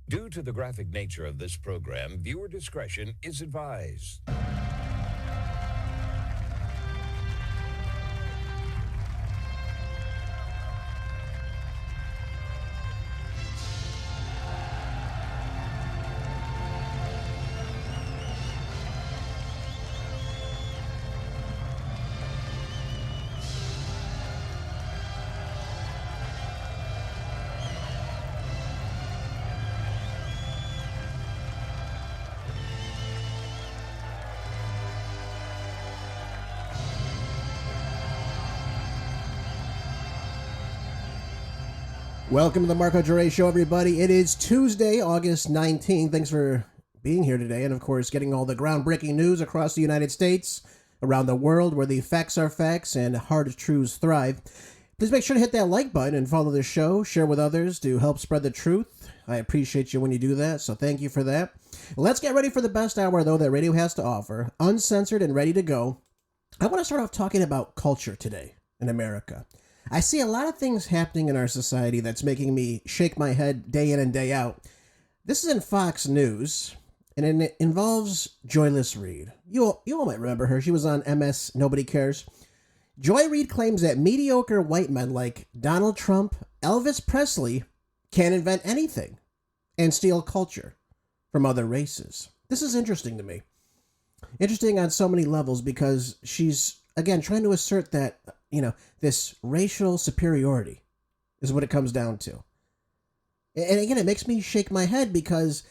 Due to the graphic nature of this program, viewer discretion is advised. Welcome to the Marco Jure Show, everybody. It is Tuesday, August 19th. Thanks for being here today and, of course, getting all the groundbreaking news across the United States, around the world, where the facts are facts and hard truths thrive. Please make sure to hit that like button and follow the show. Share with others to help spread the truth. I appreciate you when you do that, so thank you for that. Let's get ready for the best hour, though, that radio has to offer. Uncensored and ready to go. I want to start off talking about culture today in America. I see a lot of things happening in our society that's making me shake my head day in and day out. This is in Fox News, and it involves Joyless Reid. You all might remember her. She was on MS Nobody Cares. Joy Reid claims that mediocre white men like Donald Trump, Elvis Presley can't invent anything and steal culture from other races. This is interesting to me. Interesting on so many levels because she's, again, trying to assert that, this racial superiority is what it comes down to. And again, it makes me shake my head because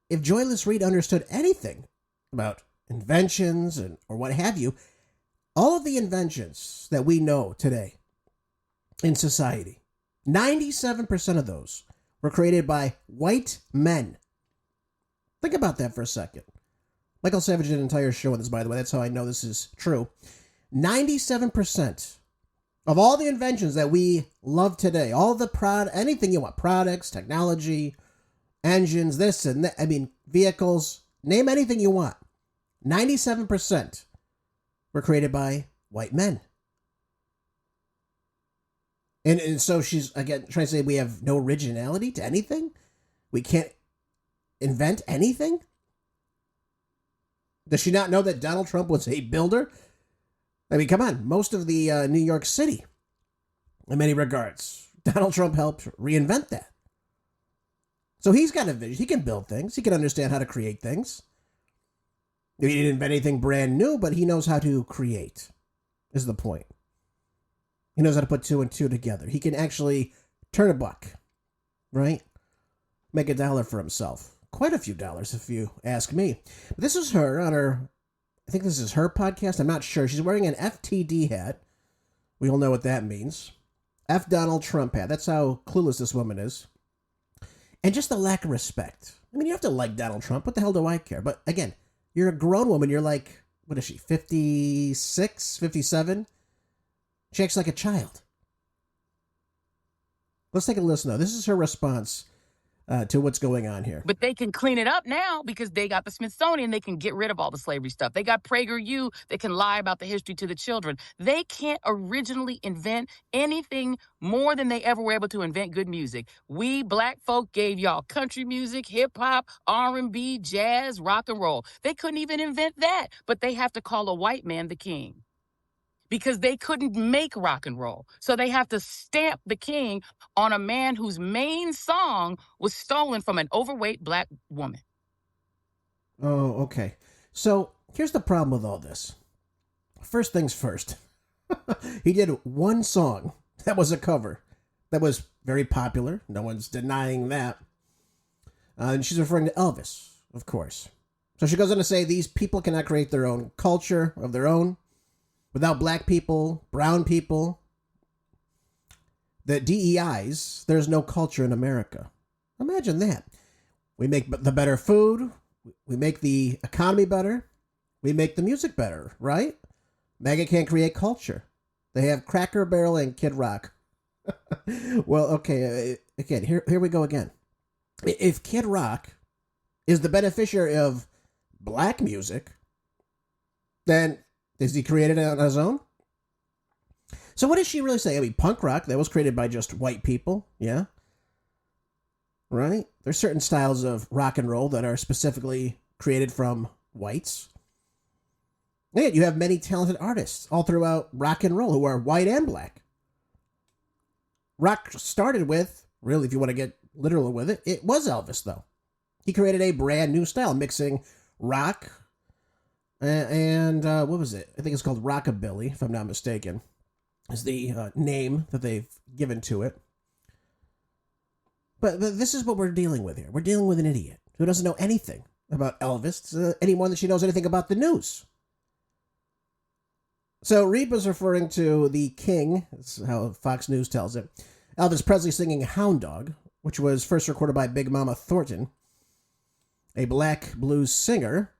if Joyless Reid understood anything about inventions or what have you, all of the inventions that we know today in society, 97% of those were created by white men. Think about that for a second. Michael Savage did an entire show on this, by the way. That's how I know this is true. 97% of all the inventions that we love today, all the anything you want, products, technology, engines, this and that, vehicles, name anything you want. 97% were created by white men. And so she's, again, trying to say we have no originality to anything? We can't invent anything? Does she not know that Donald Trump was a builder? Come on, most of the New York City, in many regards, Donald Trump helped reinvent that. So he's got a vision. He can build things. He can understand how to create things. He didn't invent anything brand new, but he knows how to create, is the point. He knows how to put two and two together. He can actually turn a buck, right? Make $1 for himself. Quite a few dollars, if you ask me. But this is her on her, I think this is her podcast. I'm not sure. She's wearing an FTD hat. We all know what that means. F Donald Trump hat. That's how clueless this woman is. And just the lack of respect. You have to like Donald Trump. What the hell do I care? But again, you're a grown woman. You're like, what is she, 56, 57? She acts like a child. Let's take a listen, though. This is her response to what's going on here. But they can clean it up now because they got the Smithsonian. They can get rid of all the slavery stuff. They got PragerU. They can lie about the history to the children. They can't originally invent anything more than they ever were able to invent good music. We black folk gave y'all country music, hip hop, R&B, jazz, rock and roll. They couldn't even invent that, but they have to call a white man the king, because they couldn't make rock and roll. So they have to stamp the king on a man whose main song was stolen from an overweight black woman. Oh, okay. So here's the problem with all this. First things first. He did one song that was a cover that was very popular. No one's denying that. And she's referring to Elvis, of course. So she goes on to say these people cannot create their own culture of their own. Without black people, brown people, the DEIs, there's no culture in America. Imagine that. We make the better food. We make the economy better. We make the music better, right? MAGA can't create culture. They have Cracker Barrel and Kid Rock. Well, okay, again, here we go again. If Kid Rock is the beneficiary of black music, then is he created it on his own? So what does she really say? Punk rock, that was created by just white people, yeah? right? There's certain styles of rock and roll that are specifically created from whites. And you have many talented artists all throughout rock and roll who are white and black. Rock started with, really, if you want to get literal with it, it was Elvis, though. He created a brand new style, mixing rock and what was it? I think it's called rockabilly, if I'm not mistaken, is the name that they've given to it. But this is what we're dealing with here. We're dealing with an idiot who doesn't know anything about Elvis any more than she knows anything about the news. So Reid was referring to the King, that's how Fox News tells it, Elvis Presley singing Hound Dog, which was first recorded by Big Mama Thornton, a black blues singer,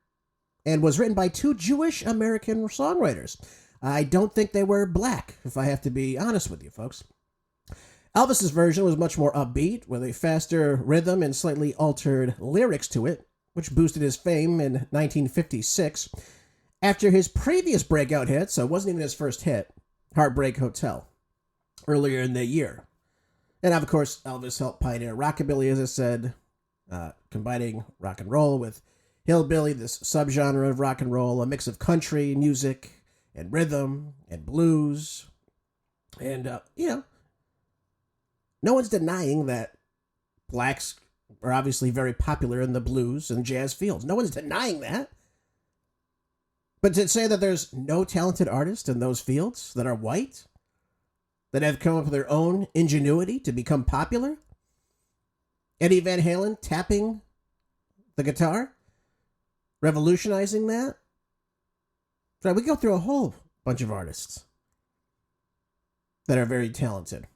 and was written by two Jewish American songwriters. I don't think they were black, if I have to be honest with you, folks. Elvis's version was much more upbeat, with a faster rhythm and slightly altered lyrics to it, which boosted his fame in 1956. After his previous breakout hit, so it wasn't even his first hit, Heartbreak Hotel, earlier in the year. And of course, Elvis helped pioneer rockabilly, as I said, combining rock and roll with hillbilly, this subgenre of rock and roll, a mix of country music and rhythm and blues. And, no one's denying that blacks are obviously very popular in the blues and jazz fields. No one's denying that. But to say that there's no talented artists in those fields that are white, that have come up with their own ingenuity to become popular, Eddie Van Halen tapping the guitar, revolutionizing that. Right, we go through a whole bunch of artists that are very talented.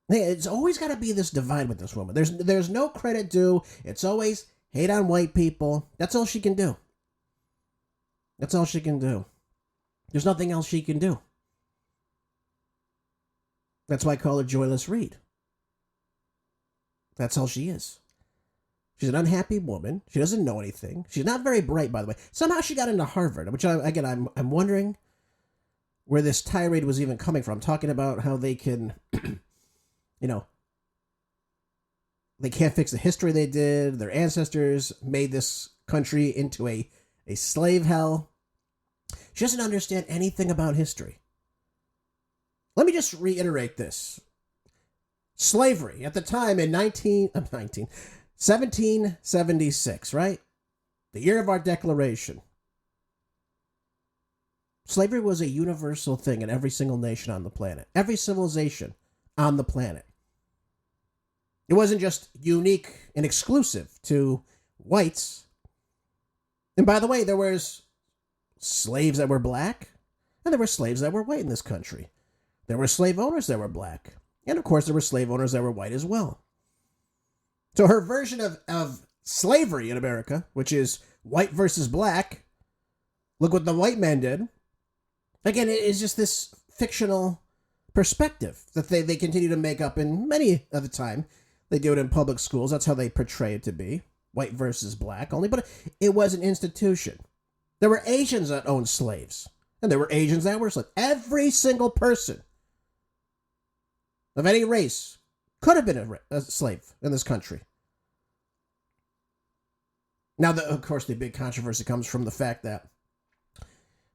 Hey, it's always got to be this divide with this woman. There's no credit due. It's always hate on white people. That's all she can do. That's all she can do. There's nothing else she can do. That's why I call her Joyless Reid. That's all she is. She's an unhappy woman. She doesn't know anything. She's not very bright, by the way. Somehow she got into Harvard, which, I'm wondering where this tirade was even coming from, talking about how they can, they can't fix the history they did. Their ancestors made this country into a slave hell. She doesn't understand anything about history. Let me just reiterate this. Slavery at the time in 1776, right? The year of our declaration. Slavery was a universal thing in every single nation on the planet. Every civilization on the planet. It wasn't just unique and exclusive to whites. And by the way, there was slaves that were black, and there were slaves that were white in this country. There were slave owners that were black. And of course, there were slave owners that were white as well. So her version of slavery in America, which is white versus black, look what the white man did. Again, it is just this fictional perspective that they continue to make up, in many of the time. They do it in public schools. That's how they portray it to be. White versus black only. But it was an institution. There were Asians that owned slaves. And there were Asians that were slaves. Every single person of any race could have been a slave in this country. Now, of course, the big controversy comes from the fact that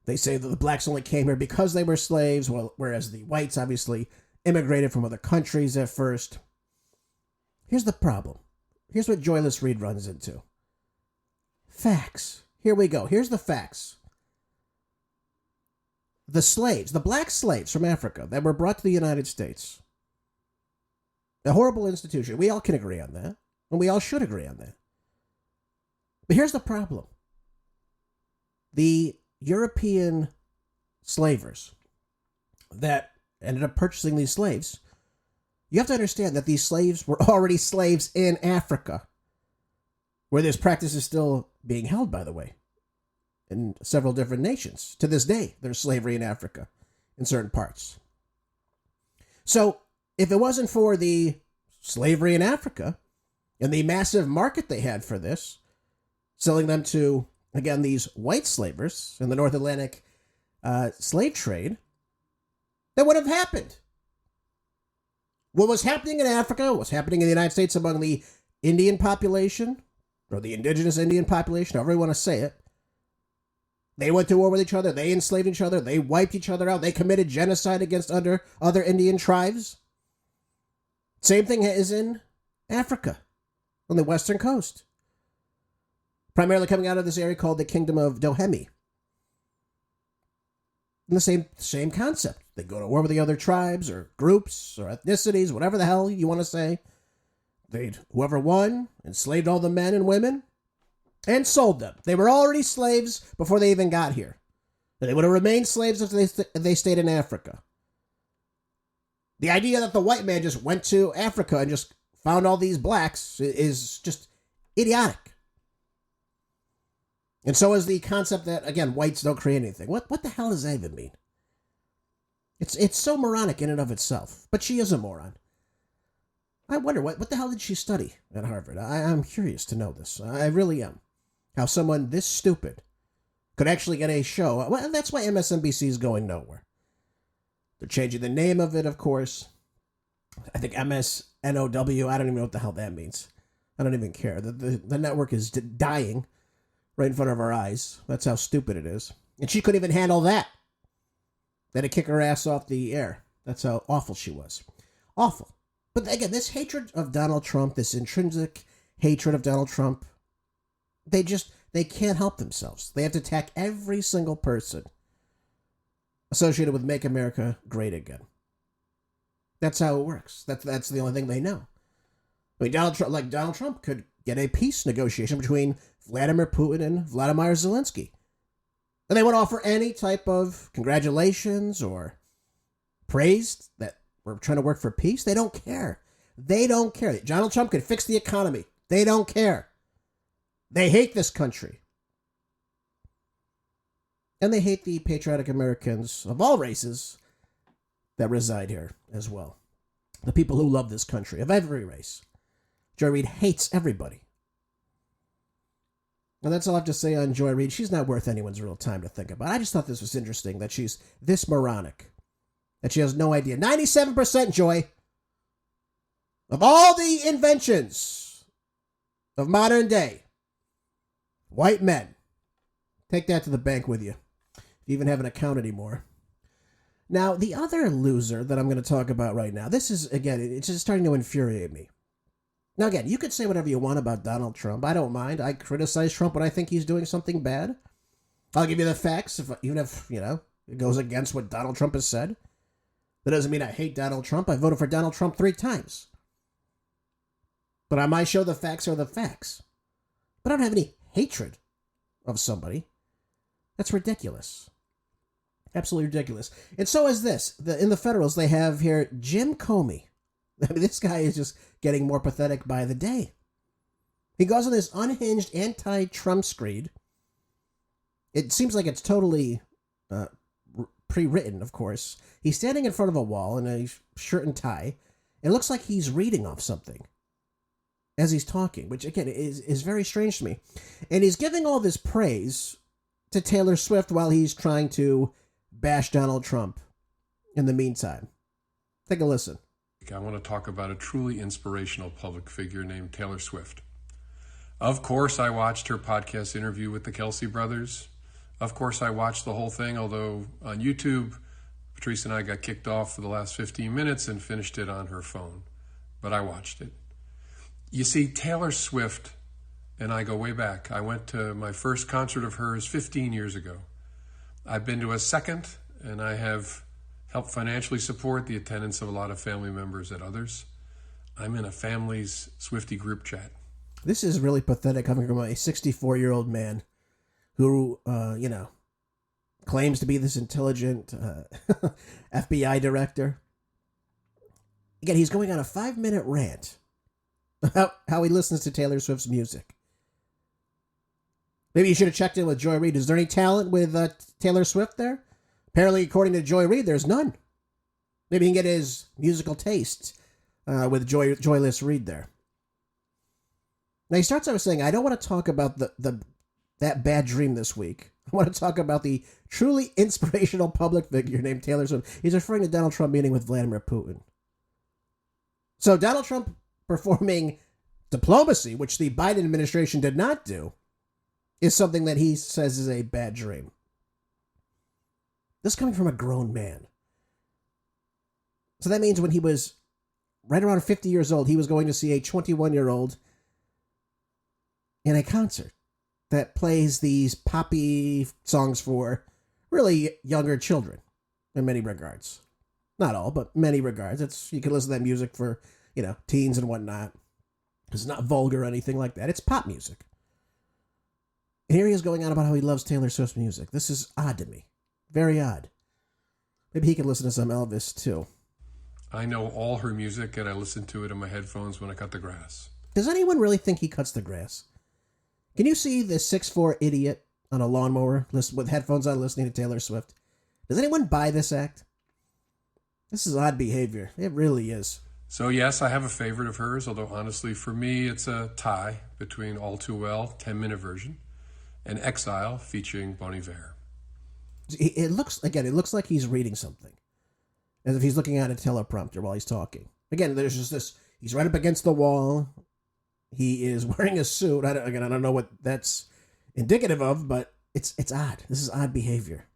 they say that the blacks only came here because they were slaves, whereas the whites obviously immigrated from other countries at first. Here's the problem. Here's what Joyless Reid runs into. Facts. Here we go. Here's the facts. The slaves, the black slaves from Africa that were brought to the United States, a horrible institution. We all can agree on that. And we all should agree on that. But here's the problem. The European slavers that ended up purchasing these slaves, you have to understand that these slaves were already slaves in Africa, where this practice is still being held, by the way, in several different nations. To this day, there's slavery in Africa in certain parts. So, if it wasn't for the slavery in Africa and the massive market they had for this, selling them to, again, these white slavers in the North Atlantic slave trade, that would have happened. What was happening in Africa, what was happening in the United States among the Indian population, or the indigenous Indian population, however you want to say it. They went to war with each other. They enslaved each other. They wiped each other out. They committed genocide against other Indian tribes. Same thing is in Africa, on the western coast. Primarily coming out of this area called the Kingdom of Doheny. And the same concept. They go to war with the other tribes or groups or ethnicities, whatever the hell you want to say. Whoever won enslaved all the men and women and sold them. They were already slaves before they even got here. They would have remained slaves if they stayed in Africa. The idea that the white man just went to Africa and just found all these blacks is just idiotic. And so is the concept that, again, whites don't create anything. What the hell does that even mean? It's so moronic in and of itself. But she is a moron. I wonder, what the hell did she study at Harvard? I'm curious to know this. I really am. How someone this stupid could actually get a show. Well, that's why MSNBC is going nowhere. They're changing the name of it, of course. I think MSNOW. I don't even know what the hell that means. I don't even care. The network is dying right in front of our eyes. That's how stupid it is. And she couldn't even handle that. They had to kick her ass off the air. That's how awful she was. Awful. But again, this hatred of Donald Trump, this intrinsic hatred of Donald Trump, they can't help themselves. They have to attack every single person associated with Make America Great Again. That's how it works. That's the only thing they know. I mean, Donald Trump could get a peace negotiation between Vladimir Putin and Vladimir Zelensky. And they would offer any type of congratulations or praise that we're trying to work for peace. They don't care. They don't care. Donald Trump could fix the economy. They don't care. They hate this country. And they hate the patriotic Americans of all races that reside here as well. The people who love this country, of every race. Joy Reid hates everybody. And that's all I have to say on Joy Reid. She's not worth anyone's real time to think about. I just thought this was interesting that she's this moronic. That she has no idea. 97% Joy. Of all the inventions of modern day, white men. Take that to the bank with you. If you even have an account anymore. Now, the other loser that I'm going to talk about right now, this is, again, it's just starting to infuriate me. Now, again, you could say whatever you want about Donald Trump. I don't mind. I criticize Trump when I think he's doing something bad. I'll give you the facts, even if, it goes against what Donald Trump has said. That doesn't mean I hate Donald Trump. I voted for Donald Trump 3 times. But on my show, the facts are the facts. But I don't have any hatred of somebody. That's ridiculous. Absolutely ridiculous. And so is this. In the Federals, they have here Jim Comey. I mean, this guy is just getting more pathetic by the day. He goes on this unhinged anti-Trump screed. It seems like it's totally pre-written, of course. He's standing in front of a wall in a shirt and tie. It looks like he's reading off something as he's talking, which, again, is very strange to me. And he's giving all this praise to Taylor Swift while he's trying to bash Donald Trump in the meantime. Take a listen. I want to talk about a truly inspirational public figure named Taylor Swift. Of course, I watched her podcast interview with the Kelsey brothers. Of course, I watched the whole thing, although on YouTube, Patrice and I got kicked off for the last 15 minutes and finished it on her phone. But I watched it. You see, Taylor Swift and I go way back. I went to my first concert of hers 15 years ago. I've been to a second, and I have helped financially support the attendance of a lot of family members at others. I'm in a family's Swiftie group chat. This is really pathetic coming from a 64-year-old man who, claims to be this intelligent FBI director. Again, he's going on a 5-minute rant about how he listens to Taylor Swift's music. Maybe you should have checked in with Joy Reid. Is there any talent with Taylor Swift there? Apparently, according to Joy Reid, there's none. Maybe he can get his musical taste with Joyless Reid there. Now, he starts out with saying, I don't want to talk about that bad dream this week. I want to talk about the truly inspirational public figure named Taylor Swift. He's referring to Donald Trump meeting with Vladimir Putin. So Donald Trump performing diplomacy, which the Biden administration did not do, is something that he says is a bad dream. This coming from a grown man. So that means when he was right around 50 years old, he was going to see a 21-year-old in a concert that plays these poppy songs for really younger children in many regards. Not all, but many regards. You can listen to that music for, teens and whatnot. It's not vulgar or anything like that. It's pop music. And here he is going on about how he loves Taylor Swift's music. This is odd to me. Very odd. Maybe he can listen to some Elvis, too. I know all her music, and I listen to it in my headphones when I cut the grass. Does anyone really think he cuts the grass? Can you see this 6'4" idiot on a lawnmower with headphones on listening to Taylor Swift? Does anyone buy this act? This is odd behavior. It really is. So yes, I have a favorite of hers, although honestly for me it's a tie between All Too Well, 10-minute version, and Exile featuring Bon Iver. It looks like he's reading something. As if he's looking at a teleprompter while he's talking. Again, there's just this, he's right up against the wall. He is wearing a suit. I don't know what that's indicative of, but it's odd. This is odd behavior.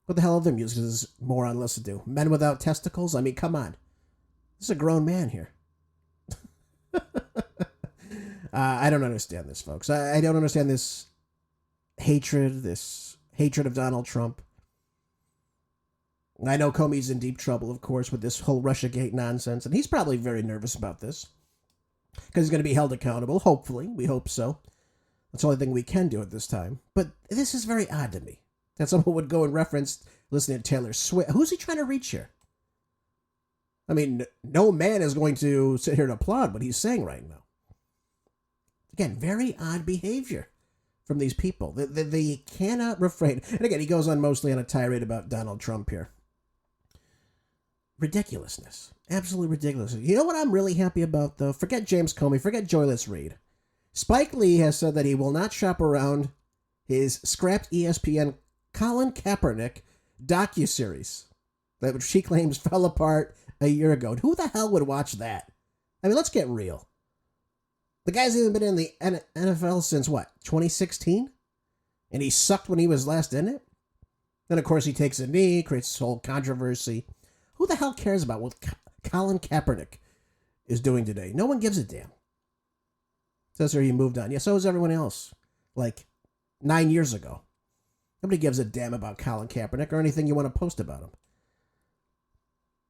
What the hell other music does this moron listen to? Men Without Testicles? I mean, come on. This is a grown man here. I don't understand this, folks. I don't understand this hatred of Donald Trump. I know Comey's in deep trouble, of course, with this whole Russiagate nonsense, and he's probably very nervous about this because he's going to be held accountable, hopefully. We hope so. That's the only thing we can do at this time. But this is very odd to me, that someone would go and reference listening to Taylor Swift. Who's he trying to reach here? I mean, no man is going to sit here and applaud what he's saying right now. Again, very odd behavior from these people. They cannot refrain. And again, he goes on mostly on a tirade about Donald Trump here. Ridiculousness. Absolutely ridiculous. You know what I'm really happy about, though? Forget James Comey. Forget Joyless Reid. Spike Lee has said that he will not shop around his scrapped ESPN Colin Kaepernick docuseries that she claims fell apart a year ago. Who the hell would watch that? I mean, let's get real. The guy's even been in the NFL since, 2016? And he sucked when he was last in it? Then, of course, he takes a knee, creates this whole controversy. Who the hell cares about what Colin Kaepernick is doing today? No one gives a damn. Says here he moved on. Yeah, so is everyone else. 9 years ago. Nobody gives a damn about Colin Kaepernick or anything you want to post about him.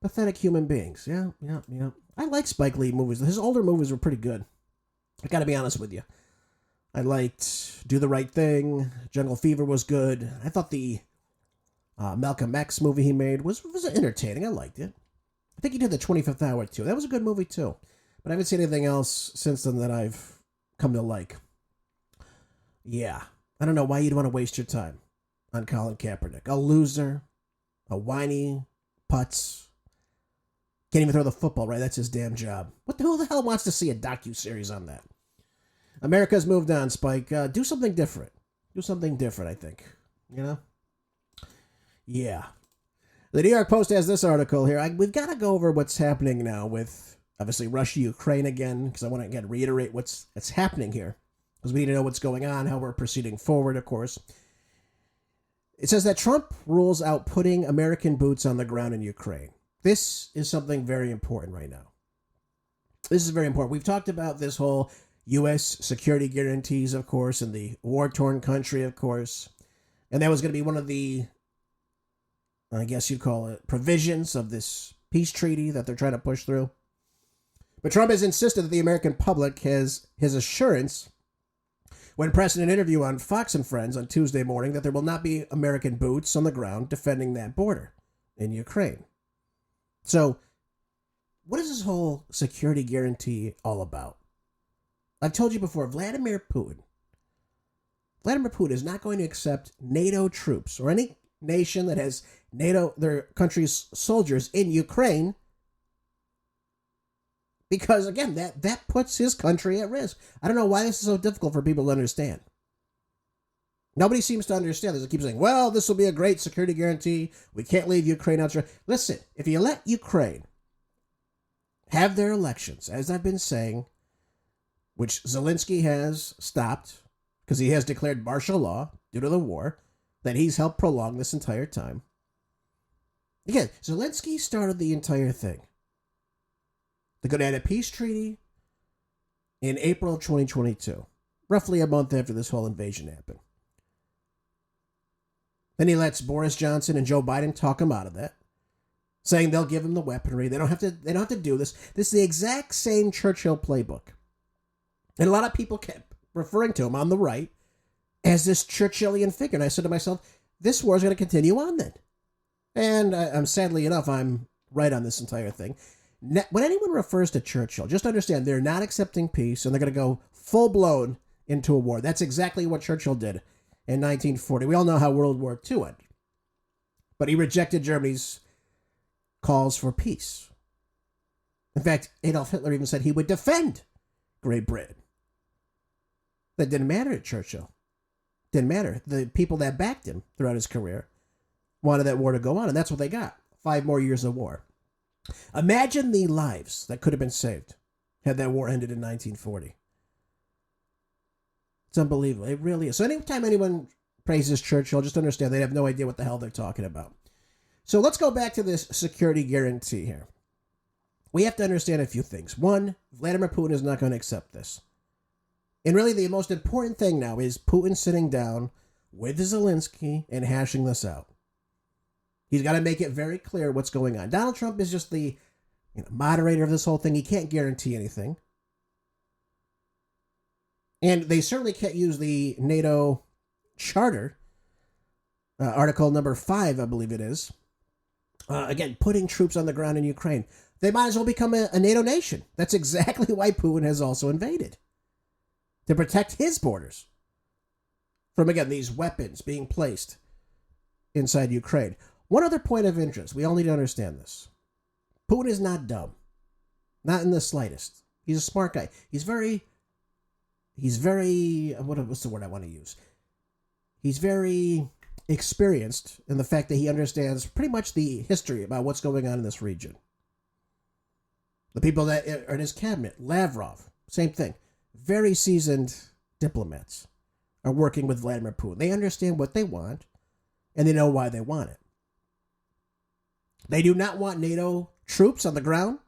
Pathetic human beings. Yeah. I like Spike Lee movies. His older movies were pretty good. I gotta be honest with you. I liked Do the Right Thing. Jungle Fever was good. I thought the Malcolm X movie he made was entertaining. I liked it. I think he did the 25th Hour too. That was a good movie too. But I haven't seen anything else since then that I've come to like. Yeah. I don't know why you'd want to waste your time on Colin Kaepernick. A loser. A whiny putz. Can't even throw the football, right? That's his damn job. Who the hell wants to see a docuseries on that? America's moved on, Spike. Do something different. Do something different, I think. Yeah. The New York Post has this article here. We've got to go over what's happening now with, obviously, Russia-Ukraine again, because I want to, again, reiterate what's happening here. Because we need to know what's going on, how we're proceeding forward, of course. It says that Trump rules out putting American boots on the ground in Ukraine. This is something very important right now. This is very important. We've talked about this whole U.S. security guarantees, of course, in the war-torn country, of course. And that was going to be one of the, I guess you'd call it, provisions of this peace treaty that they're trying to push through. But Trump has insisted that the American public has his assurance when pressed in an interview on Fox and Friends on Tuesday morning that there will not be American boots on the ground defending that border in Ukraine. So, what is this whole security guarantee all about? I've told you before, Vladimir Putin is not going to accept NATO troops or any nation that has NATO, their country's soldiers in Ukraine, because, again, that puts his country at risk. I don't know why this is so difficult for people to understand. Nobody seems to understand this. They keep saying, well, this will be a great security guarantee. We can't leave Ukraine out. Listen, if you let Ukraine have their elections, as I've been saying, which Zelensky has stopped because he has declared martial law due to the war that he's helped prolong this entire time. Again, Zelensky started the entire thing. They're going to add a peace treaty in April of 2022, roughly a month after this whole invasion happened. Then he lets Boris Johnson and Joe Biden talk him out of that, saying they'll give him the weaponry. They don't have to do this. This is the exact same Churchill playbook. And a lot of people kept referring to him on the right as this Churchillian figure. And I said to myself, this war is going to continue on then. And I'm sadly enough, I'm right on this entire thing. When anyone refers to Churchill, just understand they're not accepting peace and they're going to go full-blown into a war. That's exactly what Churchill did in 1940. We all know how World War II ended. But he rejected Germany's calls for peace. In fact, Adolf Hitler even said he would defend Great Britain. That didn't matter to Churchill. Didn't matter. The people that backed him throughout his career wanted that war to go on, and that's what they got. 5 more years of war. Imagine the lives that could have been saved had that war ended in 1940. It's unbelievable. It really is. So anytime anyone praises Churchill, just understand they have no idea what the hell they're talking about. So let's go back to this security guarantee here. We have to understand a few things. One, Vladimir Putin is not going to accept this. And really the most important thing now is Putin sitting down with Zelensky and hashing this out. He's got to make it very clear what's going on. Donald Trump is just the moderator of this whole thing. He can't guarantee anything. And they certainly can't use the NATO charter, article number 5, I believe it is. Again, putting troops on the ground in Ukraine. They might as well become a NATO nation. That's exactly why Putin has also invaded. To protect his borders from, again, these weapons being placed inside Ukraine. One other point of interest. We all need to understand this. Putin is not dumb. Not in the slightest. He's a smart guy. He's very, what's the word I want to use? He's very experienced in the fact that he understands pretty much the history about what's going on in this region. The people that are in his cabinet, Lavrov, same thing. Very seasoned diplomats are working with Vladimir Putin. They understand what they want, and they know why they want it. They do not want NATO troops on the ground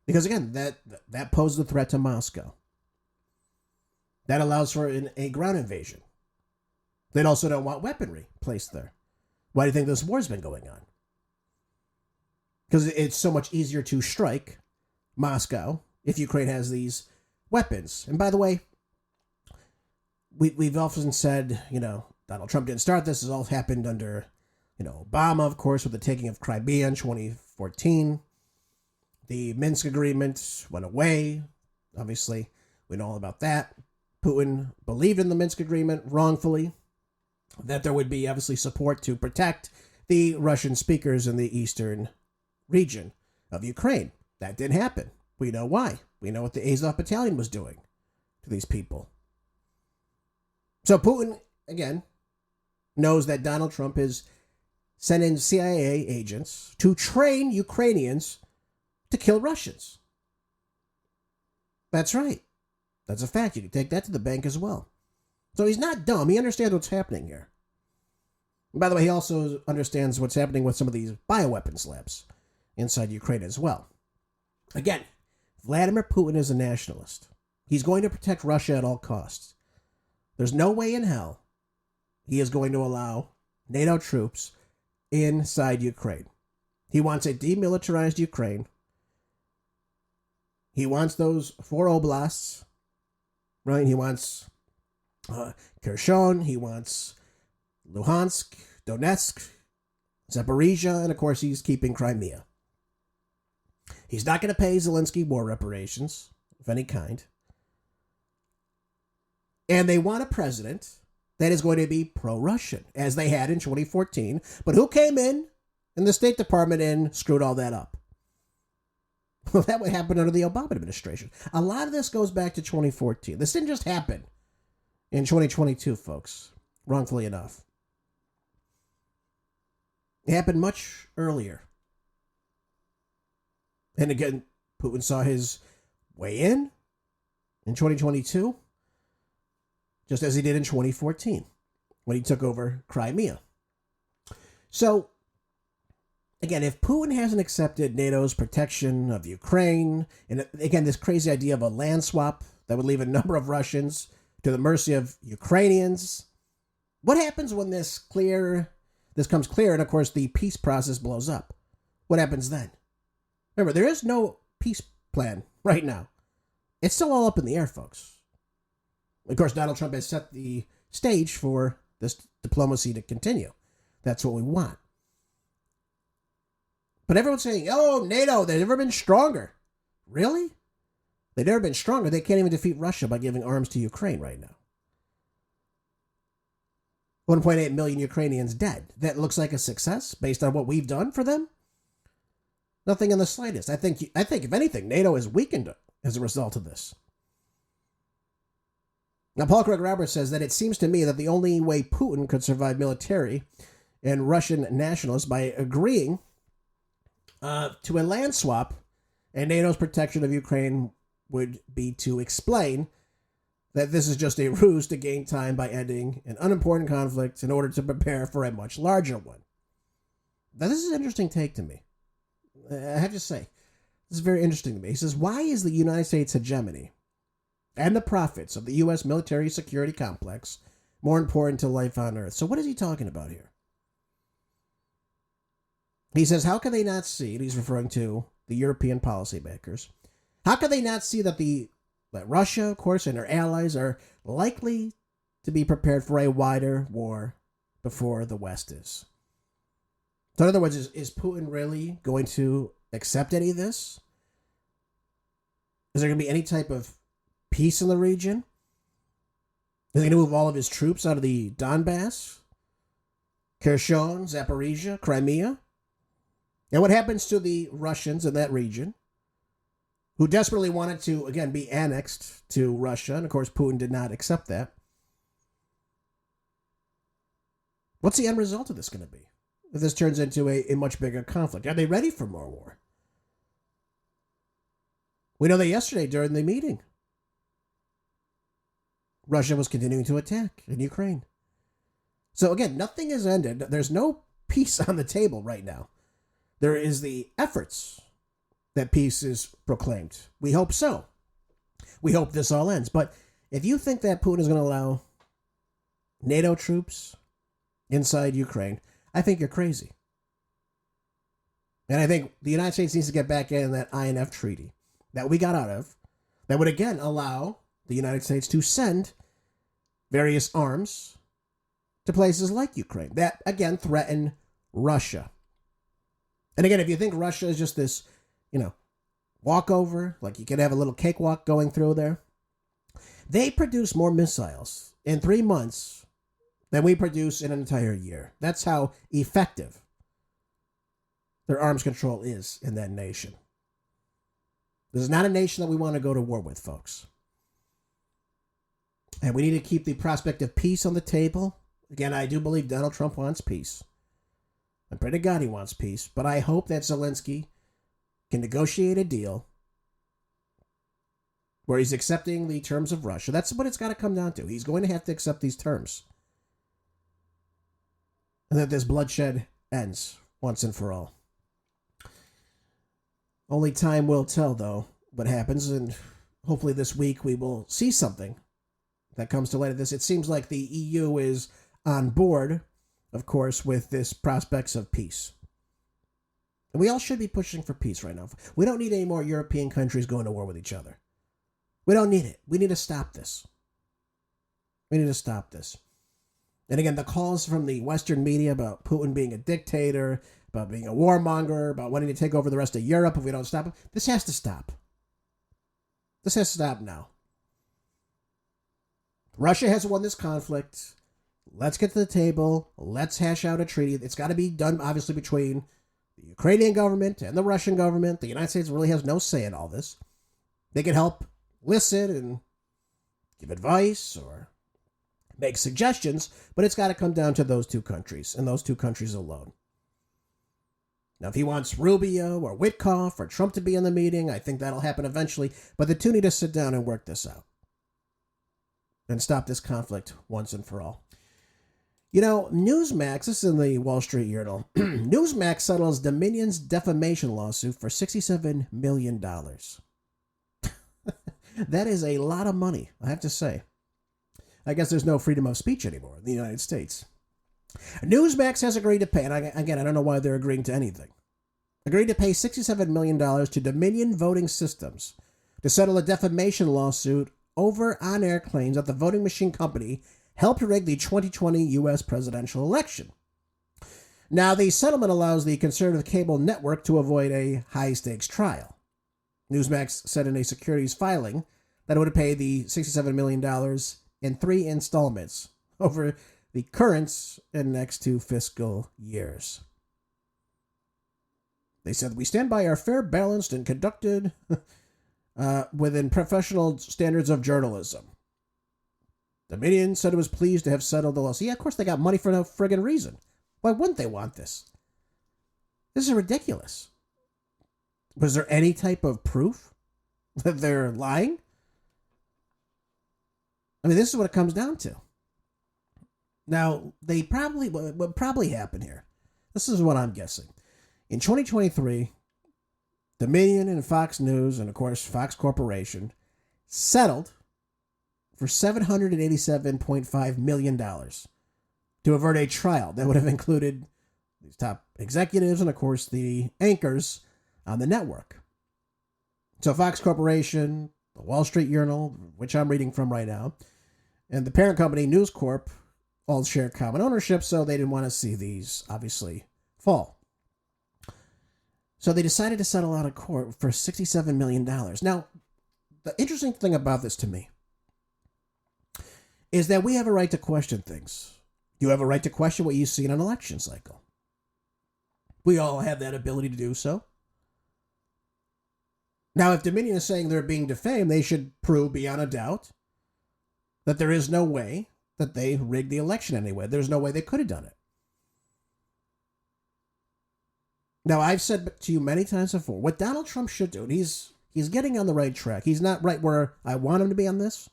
because, again, that poses a threat to Moscow. That allows for a ground invasion. They also don't want weaponry placed there. Why do you think this war's been going on? Because it's so much easier to strike Moscow if Ukraine has these weapons. And by the way, we've often said, Donald Trump didn't start this. This all happened under, Obama, of course, with the taking of Crimea in 2014. The Minsk agreement went away. Obviously, we know all about that. Putin believed in the Minsk agreement wrongfully, that there would be obviously support to protect the Russian speakers in the eastern region of Ukraine. That didn't happen. We know why. We know what the Azov Battalion was doing to these people. So Putin, again, knows that Donald Trump is sending CIA agents to train Ukrainians to kill Russians. That's right. That's a fact. You can take that to the bank as well. So he's not dumb. He understands what's happening here. And by the way, he also understands what's happening with some of these bioweapons labs inside Ukraine as well. Again, Vladimir Putin is a nationalist. He's going to protect Russia at all costs. There's no way in hell he is going to allow NATO troops inside Ukraine. He wants a demilitarized Ukraine. He wants those 4 oblasts, right? He wants Kherson. He wants Luhansk, Donetsk, Zaporizhia, and of course he's keeping Crimea. He's not going to pay Zelensky war reparations of any kind. And they want a president that is going to be pro-Russian, as they had in 2014. But who came in the State Department and screwed all that up? Well, that would happen under the Obama administration. A lot of this goes back to 2014. This didn't just happen in 2022, folks, wrongfully enough. It happened much earlier. And again, Putin saw his way in 2022, just as he did in 2014 when he took over Crimea. So, again, if Putin hasn't accepted NATO's protection of Ukraine, and again, this crazy idea of a land swap that would leave a number of Russians to the mercy of Ukrainians, what happens when this comes clear and, of course, the peace process blows up? What happens then? Remember, there is no peace plan right now. It's still all up in the air, folks. Of course, Donald Trump has set the stage for this diplomacy to continue. That's what we want. But everyone's saying, oh, NATO, they've never been stronger. Really? They've never been stronger. They can't even defeat Russia by giving arms to Ukraine right now. 1.8 million Ukrainians dead. That looks like a success based on what we've done for them? Nothing in the slightest. I think if anything, NATO is weakened as a result of this. Now, Paul Craig Roberts says that it seems to me that the only way Putin could survive military and Russian nationalists by agreeing to a land swap and NATO's protection of Ukraine would be to explain that this is just a ruse to gain time by ending an unimportant conflict in order to prepare for a much larger one. Now, this is an interesting take to me. I have to say, this is very interesting to me. He says, why is the United States hegemony and the profits of the U.S. military security complex more important to life on Earth? So what is he talking about here? He says, how can they not see, and he's referring to the European policymakers, how can they not see that that Russia, of course, and her allies are likely to be prepared for a wider war before the West is? So in other words, is Putin really going to accept any of this? Is there going to be any type of peace in the region? Is he going to move all of his troops out of the Donbass, Kherson, Zaporizhia, Crimea? And what happens to the Russians in that region who desperately wanted to, again, be annexed to Russia? And of course, Putin did not accept that. What's the end result of this going to be if this turns into a much bigger conflict? Are they ready for more war? We know that yesterday during the meeting, Russia was continuing to attack in Ukraine. So again, nothing has ended. There's no peace on the table right now. There is the efforts that peace is proclaimed. We hope so. We hope this all ends. But if you think that Putin is going to allow NATO troops inside Ukraine, I think you're crazy. And I think the United States needs to get back in that INF treaty that we got out of that would again allow the United States to send various arms to places like Ukraine that again threaten Russia. And again, if you think Russia is just this, walkover, like you could have a little cakewalk going through there, they produce more missiles in 3 months than we produce in an entire year. That's how effective their arms control is in that nation. This is not a nation that we want to go to war with, folks. And we need to keep the prospect of peace on the table. Again, I do believe Donald Trump wants peace. I pray to God he wants peace, but I hope that Zelensky can negotiate a deal where he's accepting the terms of Russia. That's what it's got to come down to. He's going to have to accept these terms. And that this bloodshed ends once and for all. Only time will tell, though, what happens, and hopefully this week we will see something that comes to light of this. It seems like the EU is on board, of course, with this prospects of peace. And we all should be pushing for peace right now. We don't need any more European countries going to war with each other. We don't need it. We need to stop this. We need to stop this. And again, the calls from the Western media about Putin being a dictator, about being a warmonger, about wanting to take over the rest of Europe if we don't stop it, this has to stop. This has to stop now. Russia has won this conflict. Let's get to the table. Let's hash out a treaty. It's got to be done, obviously, between the Ukrainian government and the Russian government. The United States really has no say in all this. They can help listen and give advice or make suggestions, but it's got to come down to those two countries and those two countries alone. Now, if he wants Rubio or Witkoff or Trump to be in the meeting, I think that'll happen eventually. But the two need to sit down and work this out and stop this conflict once and for all. You know, Newsmax, this is in the Wall Street Journal, Newsmax settles Dominion's defamation lawsuit for $67 million. That is a lot of money, I have to say. I guess there's no freedom of speech anymore in the United States. Newsmax has agreed to pay, and again, I don't know why they're agreeing to anything, agreed to pay $67 million to Dominion Voting Systems to settle a defamation lawsuit over on-air claims that the voting machine company helped rig the 2020 U.S. presidential election. Now, the settlement allows the conservative cable network to avoid a high-stakes trial. Newsmax said in a securities filing that it would pay the $67 million in 3 installments over the current and next 2 fiscal years. They said, we stand by our fair, balanced, and conducted within professional standards of journalism. Dominion said it was pleased to have settled the lawsuit. Yeah, of course they got money for no friggin' reason. Why wouldn't they want this? This is ridiculous. Was there any type of proof that they're lying? I mean, this is what it comes down to. Now, what probably happened here, this is what I'm guessing. In 2023, Dominion and Fox News, and of course Fox Corporation, settled for $787.5 million to avert a trial that would have included these top executives and, of course, the anchors on the network. So Fox Corporation, the Wall Street Journal, which I'm reading from right now, and the parent company News Corp all share common ownership, so they didn't want to see these, obviously, fall. So they decided to settle out of court for $67 million. Now, the interesting thing about this to me is that we have a right to question things. You have a right to question what you see in an election cycle. We all have that ability to do so. Now, if Dominion is saying they're being defamed, they should prove beyond a doubt that there is no way that they rigged the election anyway. There's no way they could have done it. Now, I've said to you many times before, what Donald Trump should do, and he's getting on the right track. He's not right where I want him to be on this,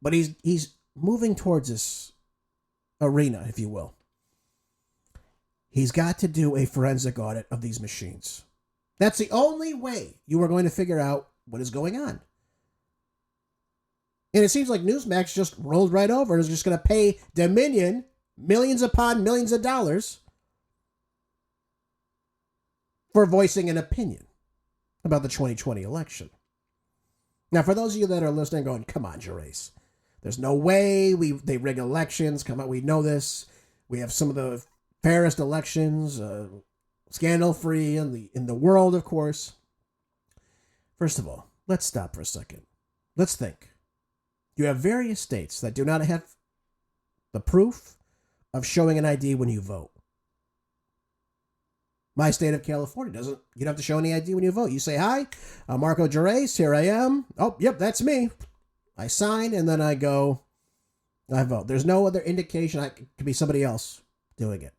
but he's moving towards this arena, if you will. He's got to do a forensic audit of these machines. That's the only way you are going to figure out what is going on. And it seems like Newsmax just rolled right over and is just going to pay Dominion millions upon millions of dollars for voicing an opinion about the 2020 election. Now, for those of you that are listening going, come on, Gervais. There's no way they rig elections. Come on, we know this. We have some of the fairest elections, scandal-free in the world, of course. First of all, let's stop for a second. Let's think. You have various states that do not have the proof of showing an ID when you vote. My state of California doesn't. You don't have to show any ID when you vote. You say, hi, I'm Marco Gervais. Here I am. Oh, yep, that's me. I sign, and then I go, I vote. There's no other indication. It could be somebody else doing it.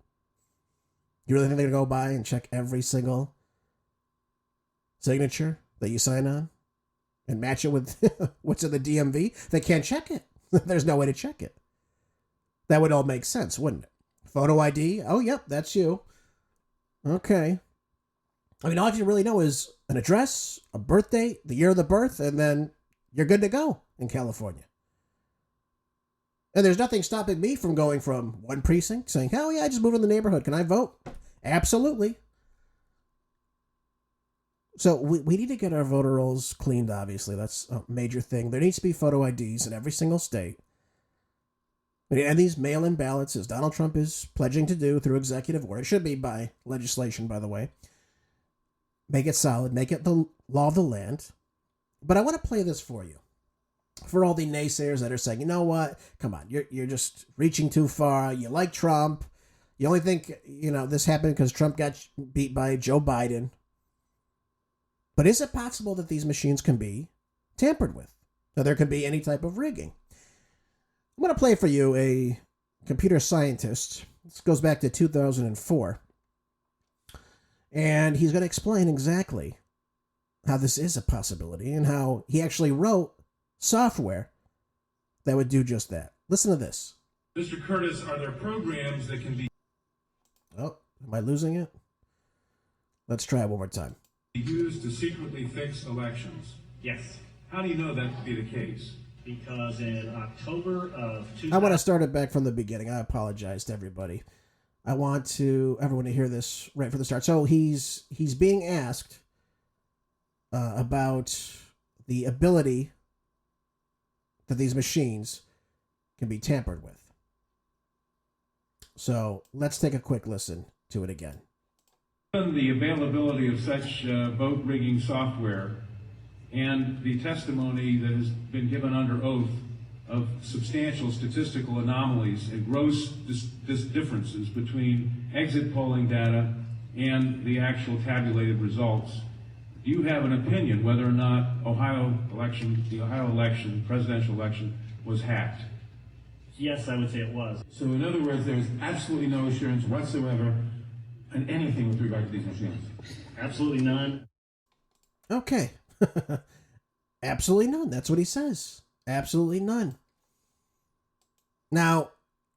You really think they're going to go by and check every single signature that you sign on and match it with what's in the DMV? They can't check it. There's no way to check it. That would all make sense, wouldn't it? Photo ID. Oh, yep, that's you. Okay. I mean, all you really know is an address, a birth date, the year of the birth, and then you're good to go in California. And there's nothing stopping me from going from one precinct saying, hell yeah, I just moved in the neighborhood. Can I vote? Absolutely. So we need to get our voter rolls cleaned, obviously. That's a major thing. There needs to be photo IDs in every single state. And these mail-in ballots, as Donald Trump is pledging to do through executive order, it should be by legislation, by the way. Make it solid. Make it the law of the land. But I want to play this for you. For all the naysayers that are saying, you know what? Come on, you're just reaching too far. You like Trump. You only think, this happened because Trump got beat by Joe Biden. But is it possible that these machines can be tampered with? That there can be any type of rigging? I'm going to play for you a computer scientist. This goes back to 2004. And he's going to explain exactly how this is a possibility and how he actually wrote software that would do just that. Listen to this. Mr. Curtis, are there programs that can be Oh, am I losing it? Let's try it one more time. used to secretly fix elections? Yes, How do you know that to be the case? because in October of 2000, I want to start it back from the beginning. I apologize to everybody. I want everyone to hear this right from the start. So he's being asked about the ability that these machines can be tampered with. So let's take a quick listen to it again. Given the availability of such vote rigging software and the testimony that has been given under oath of substantial statistical anomalies and gross differences between exit polling data and the actual tabulated results, do you have an opinion whether or not the Ohio election, presidential election, was hacked? yes, I would say it was. So in other words, there is absolutely no assurance whatsoever on anything with regard to these machines? Absolutely none. Okay. Absolutely none. That's what he says. Absolutely none. Now,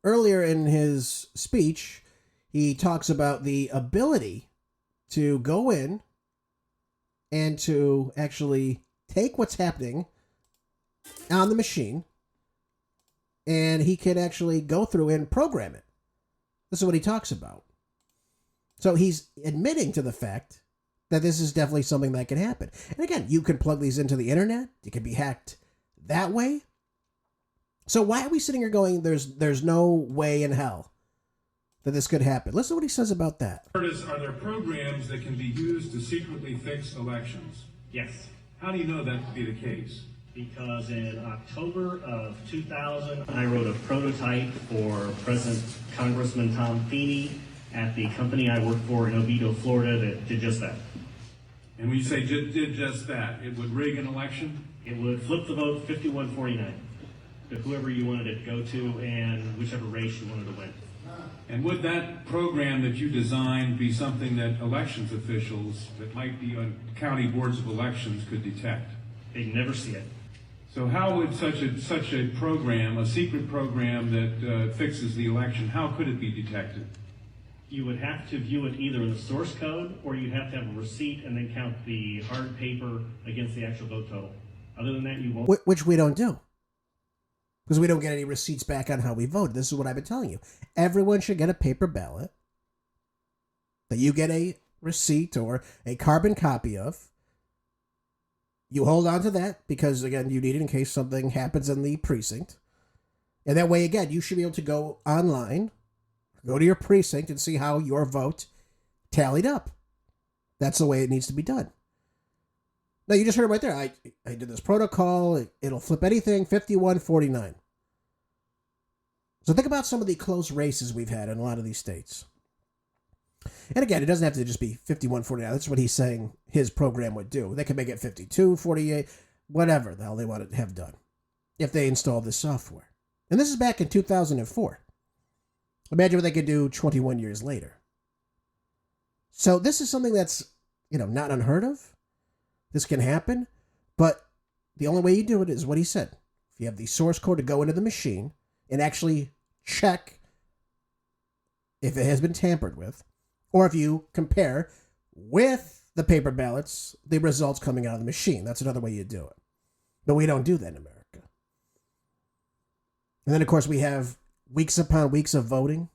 earlier in his speech, he talks about the ability to go in and to actually take what's happening on the machine, and he can actually go through and program it. This is what he talks about. So he's admitting to the fact that this is definitely something that can happen. And again, you can plug these into the internet. It can be hacked that way. So why are we sitting here going, there's no way in hell that this could happen? Listen to what he says about that. Curtis, are there programs that can be used to secretly fix elections? Yes, How do you know that to be the case? because in October of 2000, I wrote a prototype for President Congressman Tom Feeney at the company I worked for in Oviedo, Florida, that did just that. And when you say did just that, it would rig an election? It would flip the vote 51-49 to whoever you wanted it to go to and whichever race you wanted to win. And would that program that you designed be something that elections officials that might be on county boards of elections could detect? They'd never see it. So how would such a program, a secret program that fixes the election, how could it be detected? You would have to view it either in the source code or you'd have to have a receipt and then count the hard paper against the actual vote total. Other than that, you won't. Which we don't do. Because we don't get any receipts back on how we voted. This is what I've been telling you. Everyone should get a paper ballot that you get a receipt or a carbon copy of. You hold on to that because, again, you need it in case something happens in the precinct. And that way, again, you should be able to go online, go to your precinct, and see how your vote tallied up. That's the way it needs to be done. Now, you just heard it right there. I did this protocol. It'll flip anything 51-49. So think about some of the close races we've had in a lot of these states. And again, it doesn't have to just be 51-49. That's what he's saying his program would do. They could make it 52-48, whatever the hell they want to have done if they install this software. And this is back in 2004. Imagine what they could do 21 years later. So this is something that's, not unheard of. This can happen, but the only way you do it is what he said. If you have the source code to go into the machine and actually check if it has been tampered with, or if you compare with the paper ballots, the results coming out of the machine. That's another way you do it. But we don't do that in America. And then, of course, we have weeks upon weeks of voting.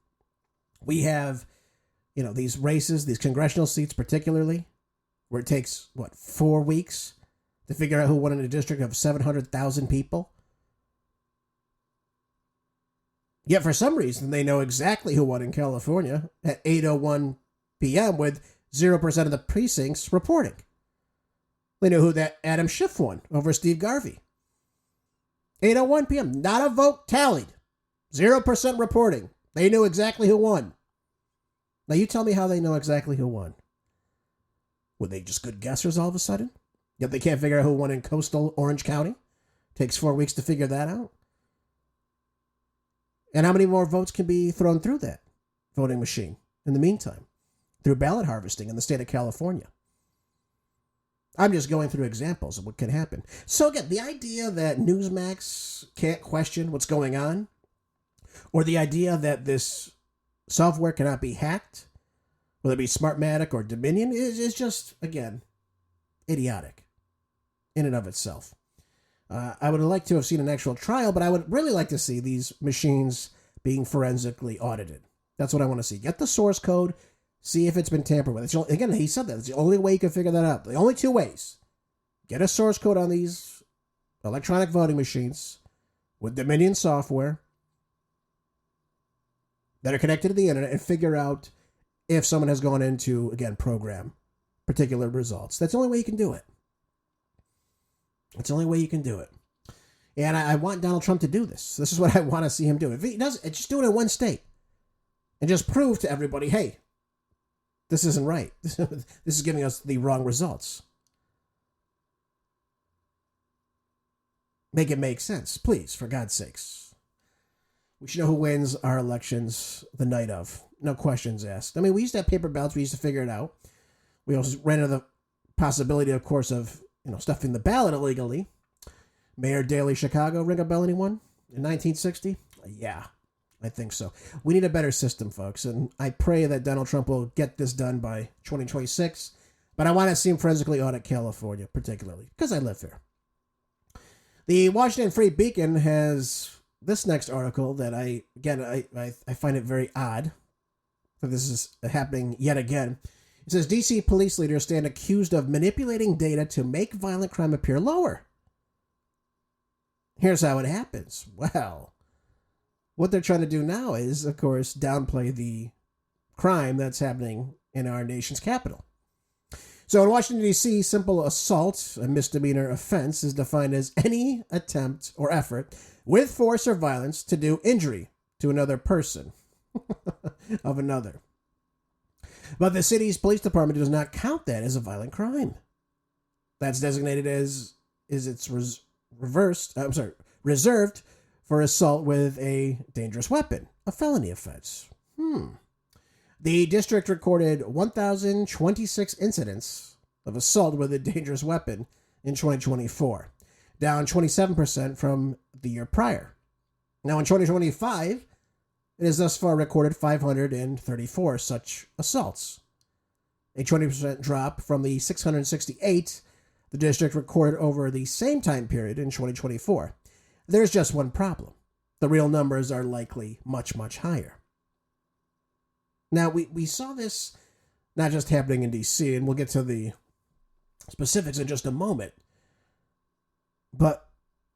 We have, these races, these congressional seats particularly, where it takes, 4 weeks to figure out who won in a district of 700,000 people? Yet for some reason, they know exactly who won in California at 8:01 p.m. with 0% of the precincts reporting. They knew who that Adam Schiff won over Steve Garvey. 8:01 p.m., not a vote tallied. 0% reporting. They knew exactly who won. Now you tell me how they know exactly who won. Were they just good guessers all of a sudden? Yet they can't figure out who won in coastal Orange County? Takes 4 weeks to figure that out. And how many more votes can be thrown through that voting machine in the meantime? through ballot harvesting in the state of California. I'm just going through examples of what can happen. So again, the idea that Newsmax can't question what's going on, or the idea that this software cannot be hacked, whether it be Smartmatic or Dominion, is just, again, idiotic in and of itself. I would like to have seen an actual trial, but I would really like to see these machines being forensically audited. That's what I want to see. Get the source code, see if it's been tampered with. Again, he said that. It's the only way you can figure that out. The only two ways. Get a source code on these electronic voting machines with Dominion software that are connected to the internet and figure out if someone has gone into, again, program particular results. That's the only way you can do it. It's the only way you can do it. And I want Donald Trump to do this. This is what I want to see him do. If he does, just do it in one state. And just prove to everybody, hey, this isn't right. This is giving us the wrong results. Make it make sense, please, for God's sakes. We should know who wins our elections the night of. No questions asked. I mean, we used to have paper ballots. We used to figure it out. We also ran into the possibility, of course, of stuffing the ballot illegally. Mayor Daley, Chicago, ring a bell, anyone? In 1960? Yeah, I think so. We need a better system, folks, and I pray that Donald Trump will get this done by 2026. But I want to see him forensically audit California, particularly, because I live here. The Washington Free Beacon has this next article that I find it very odd that this is happening yet again. It says, D.C. police leaders stand accused of manipulating data to make violent crime appear lower. Here's how it happens. Well, what they're trying to do now is, of course, downplay the crime that's happening in our nation's capital. So in Washington, D.C., simple assault, a misdemeanor offense, is defined as any attempt or effort with force or violence to do injury to another person of another. But the city's police department does not count that as a violent crime. That's designated as reserved for assault with a dangerous weapon, a felony offense. The district recorded 1,026 incidents of assault with a dangerous weapon in 2024, down 27% from the year prior. Now in 2025, it has thus far recorded 534 such assaults, a 20% drop from the 668 the district recorded over the same time period in 2024. There's just one problem. The real numbers are likely much, much higher. Now, we saw this not just happening in D.C., and we'll get to the specifics in just a moment, but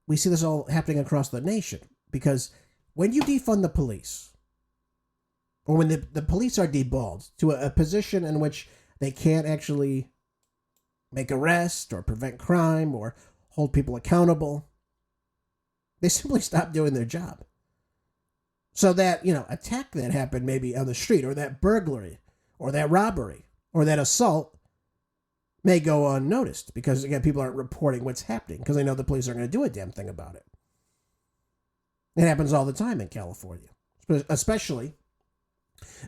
we see this all happening across the nation, because when you defund the police, or when the police are deballed to a position in which they can't actually make arrests or prevent crime or hold people accountable, they simply stop doing their job. So that, attack that happened maybe on the street, or that burglary, or that robbery, or that assault may go unnoticed because, again, people aren't reporting what's happening because they know the police aren't going to do a damn thing about it. It happens all the time in California, especially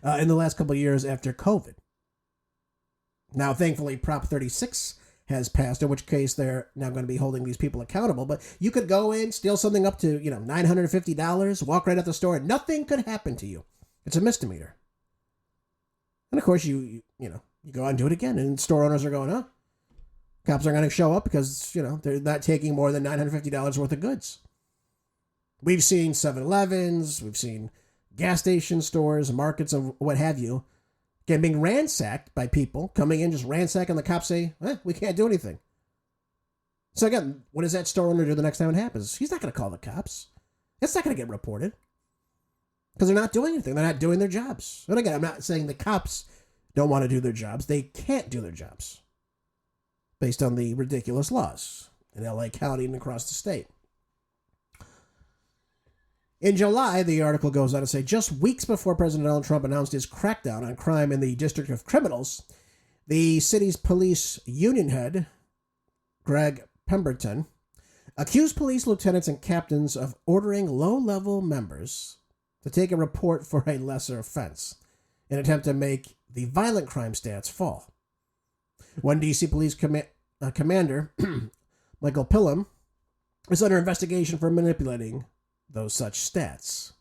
in the last couple of years after COVID. Now, thankfully, Prop 36 has passed, in which case they're now going to be holding these people accountable. But you could go in, steal something up to, $950, walk right out the store, and nothing could happen to you. It's a misdemeanor. And of course, you go out and do it again, and store owners are going, cops aren't going to show up because, they're not taking more than $950 worth of goods. We've seen 7-Elevens, we've seen gas station stores, markets, and what have you, being ransacked by people coming in, just ransacking. The cops say, we can't do anything. So again, what does that store owner do the next time it happens? He's not going to call the cops. It's not going to get reported because they're not doing anything. They're not doing their jobs. And again, I'm not saying the cops don't want to do their jobs. They can't do their jobs based on the ridiculous laws in LA County and across the state. In July, the article goes on to say, just weeks before President Donald Trump announced his crackdown on crime in the District of Criminals, the city's police union head, Greg Pemberton, accused police lieutenants and captains of ordering low-level members to take a report for a lesser offense in an attempt to make the violent crime stats fall. One D.C. police commander, Michael Pillam, is under investigation for manipulating those such stats.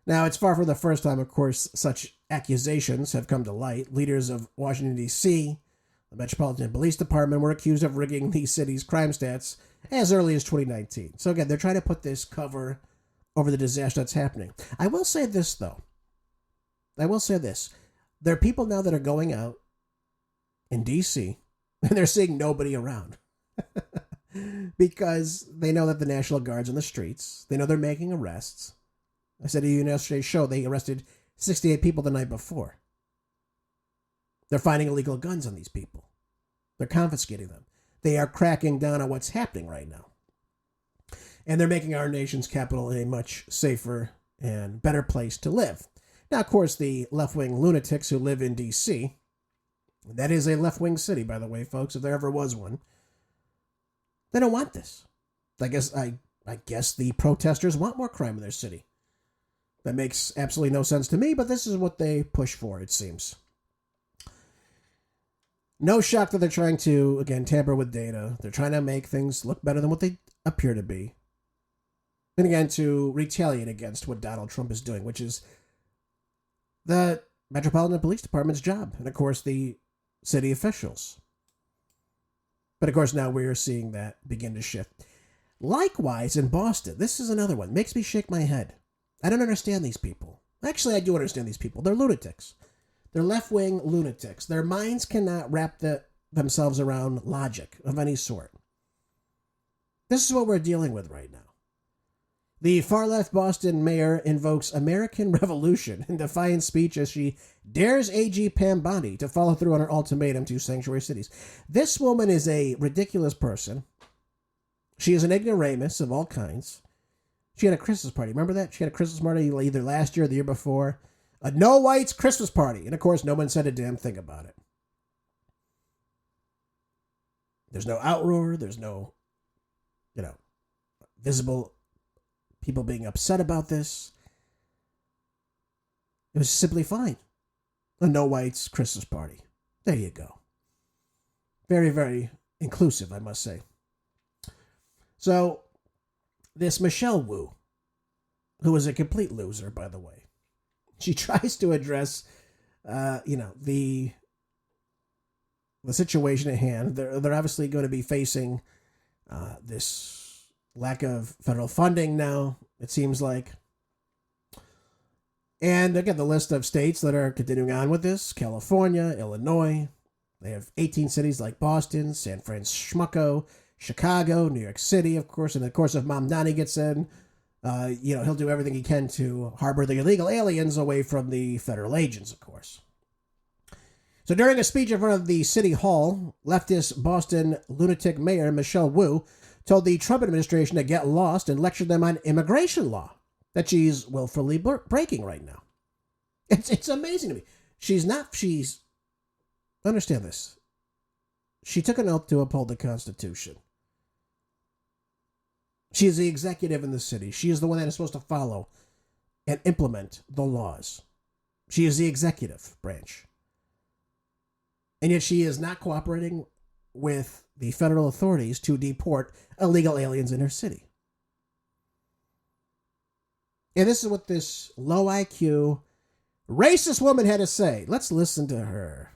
Now, it's far from the first time, of course, such accusations have come to light. Leaders of Washington, D.C., the Metropolitan Police Department, were accused of rigging the city's crime stats as early as 2019. So again, they're trying to put this cover over the disaster that's happening. I will say this, though. There are people now that are going out in D.C., and they're seeing nobody around. Because they know that the National Guard's on the streets. They know they're making arrests. I said to you in yesterday's show, they arrested 68 people the night before. They're finding illegal guns on these people. They're confiscating them. They are cracking down on what's happening right now. And they're making our nation's capital a much safer and better place to live. Now, of course, the left-wing lunatics who live in D.C., that is a left-wing city, by the way, folks, if there ever was one, they don't want this. I guess the protesters want more crime in their city. That makes absolutely no sense to me, but this is what they push for, it seems. No shock that they're trying to, again, tamper with data. They're trying to make things look better than what they appear to be. And again, to retaliate against what Donald Trump is doing, which is the Metropolitan Police Department's job. And, of course, the city officials. But, of course, now we're seeing that begin to shift. Likewise, in Boston, this is another one. Makes me shake my head. I don't understand these people. Actually, I do understand these people. They're lunatics. They're left-wing lunatics. Their minds cannot wrap themselves around logic of any sort. This is what we're dealing with right now. The far-left Boston mayor invokes American Revolution in defiant speech as she dares AG Pam Bondi to follow through on her ultimatum to sanctuary cities. This woman is a ridiculous person. She is an ignoramus of all kinds. She had a Christmas party. Remember that? She had a Christmas party either last year or the year before. A no whites Christmas party. And of course, no one said a damn thing about it. There's no outroar. There's no, visible people being upset about this. It was simply fine. A no whites Christmas party. There you go. Very, very inclusive, I must say. So, this Michelle Wu, who is a complete loser, by the way, she tries to address, the situation at hand. They're obviously going to be facing this lack of federal funding now, it seems like. And again, the list of states that are continuing on with this: California, Illinois. They have 18 cities like Boston, San Francisco, Chicago, New York City, of course. And of course, if Mom Donnie gets in, he'll do everything he can to harbor the illegal aliens away from the federal agents, of course. So during a speech in front of the City Hall, leftist Boston lunatic mayor Michelle Wu told the Trump administration to get lost and lectured them on immigration law that she's willfully breaking right now. It's amazing to me. Understand this. She took an oath to uphold the Constitution. She is the executive in the city. She is the one that is supposed to follow and implement the laws. She is the executive branch. And yet she is not cooperating with the federal authorities to deport illegal aliens in her city. And this is what this low IQ, racist woman had to say. Let's listen to her.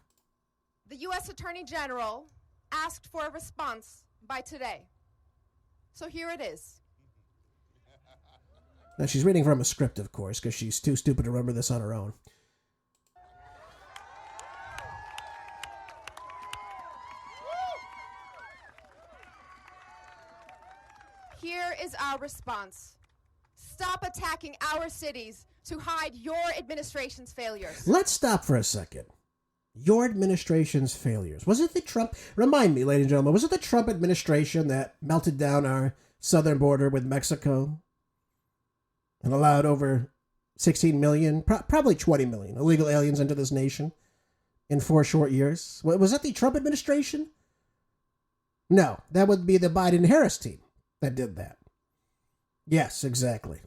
The U.S. Attorney General asked for a response by today. So here it is. Now, she's reading from a script, of course, because she's too stupid to remember this on her own. Here is our response. Stop attacking our cities to hide your administration's failures. Let's stop for a second. Your administration's failures. Was it the Trump... Remind me, ladies and gentlemen, was it the Trump administration that melted down our southern border with Mexico and allowed over 16 million, probably 20 million illegal aliens into this nation in 4 short years? Was that the Trump administration? No, that would be the Biden-Harris team that did that. Yes, exactly.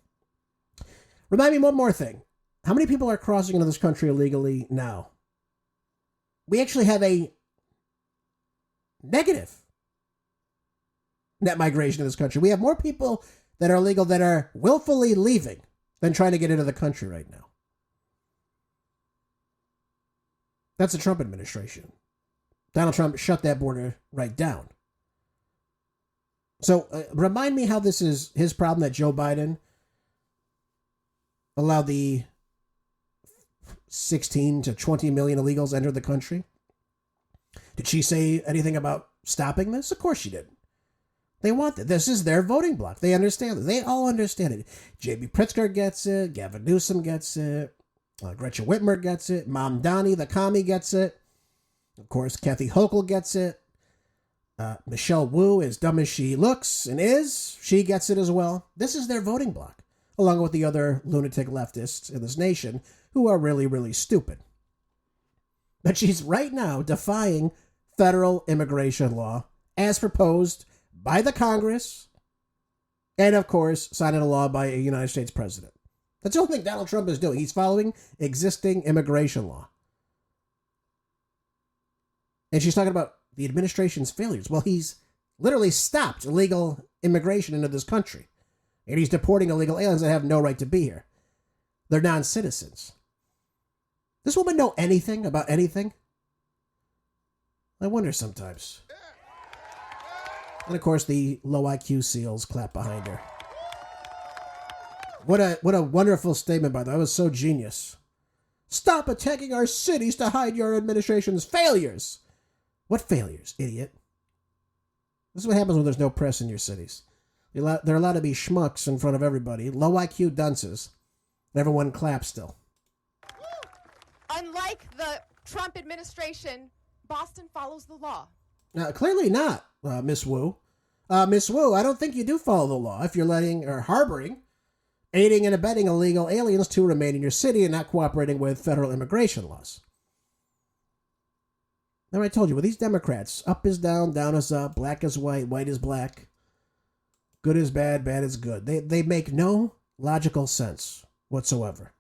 Remind me one more thing. How many people are crossing into this country illegally now? we actually have a negative net migration in this country. We have more people that are illegal that are willfully leaving than trying to get into the country right now. That's the Trump administration. Donald Trump shut that border right down. So remind me how this is his problem that Joe Biden allowed the 16 to 20 million illegals enter the country. Did she say anything about stopping this? Of course she did. They want it. This is their voting bloc. They understand it. They all understand it. J.B. Pritzker gets it. Gavin Newsom gets it. Gretchen Whitmer gets it. Mom Donnie, the commie, gets it. Of course, Kathy Hochul gets it. Michelle Wu, as dumb as she looks and is, she gets it as well. This is their voting bloc, along with the other lunatic leftists in this nation who are really, really stupid. But she's right now defying federal immigration law as proposed by the Congress and, of course, signing a law by a United States president. That's the only thing Donald Trump is doing. He's following existing immigration law. And she's talking about the administration's failures. Well, he's literally stopped illegal immigration into this country. And he's deporting illegal aliens that have no right to be here. They're non-citizens. Does this woman know anything about anything? I wonder sometimes. And of course, the low IQ SEALs clap behind her. What a wonderful statement, by the way. That was so genius. Stop attacking our cities to hide your administration's failures. What failures, idiot? This is what happens when there's no press in your cities. They're allowed to be schmucks in front of everybody. Low IQ dunces. And everyone claps still. Unlike the Trump administration, Boston follows the law. Clearly not, Miss Wu. Miss Wu, I don't think you do follow the law if you're letting or harboring, aiding and abetting illegal aliens to remain in your city and not cooperating with federal immigration laws. Now, I told you, with these Democrats, up is down, down is up, black is white, white is black, good is bad, bad is good. They make no logical sense whatsoever.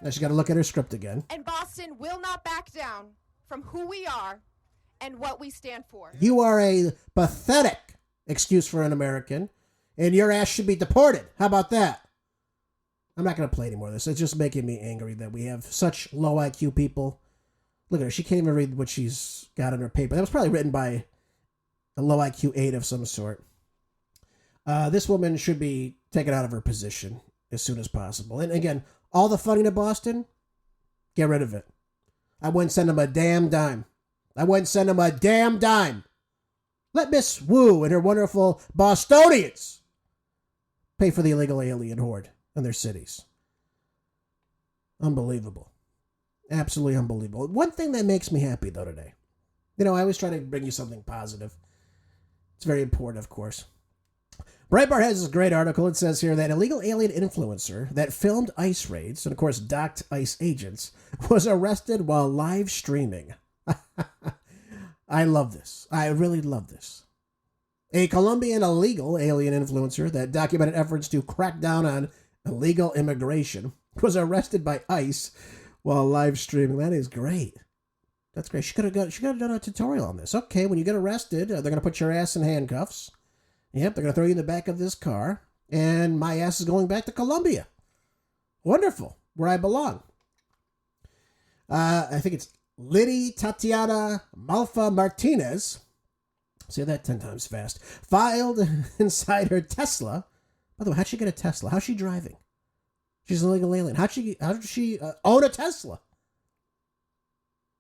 Now she's got to look at her script again. And Boston will not back down from who we are and what we stand for. You are a pathetic excuse for an American, and your ass should be deported. How about that? I'm not going to play any more of this. It's just making me angry that we have such low IQ people. Look at her. She can't even read what she's got on her paper. That was probably written by a low IQ aide of some sort. This woman should be taken out of her position as soon as possible. And again, all the funding to Boston, get rid of it. I wouldn't send them a damn dime. I wouldn't send them a damn dime. Let Miss Wu and her wonderful Bostonians pay for the illegal alien horde in their cities. Unbelievable. Absolutely unbelievable. One thing that makes me happy, though, today. I always try to bring you something positive. It's very important, of course. Breitbart has this great article. It says here that illegal alien influencer that filmed ICE raids and, of course, docked ICE agents was arrested while live streaming. I love this. I really love this. A Colombian illegal alien influencer that documented efforts to crack down on illegal immigration was arrested by ICE while live streaming. That is great. That's great. She could have done a tutorial on this. Okay, when you get arrested, they're going to put your ass in handcuffs. Yep, they're going to throw you in the back of this car, and my ass is going back to Colombia. Wonderful, where I belong. I think it's Liddy Tatiana Malfa Martinez, say that 10 times fast, filed inside her Tesla. By the way, how'd she get a Tesla? How's she driving? She's an illegal alien. How did she own a Tesla?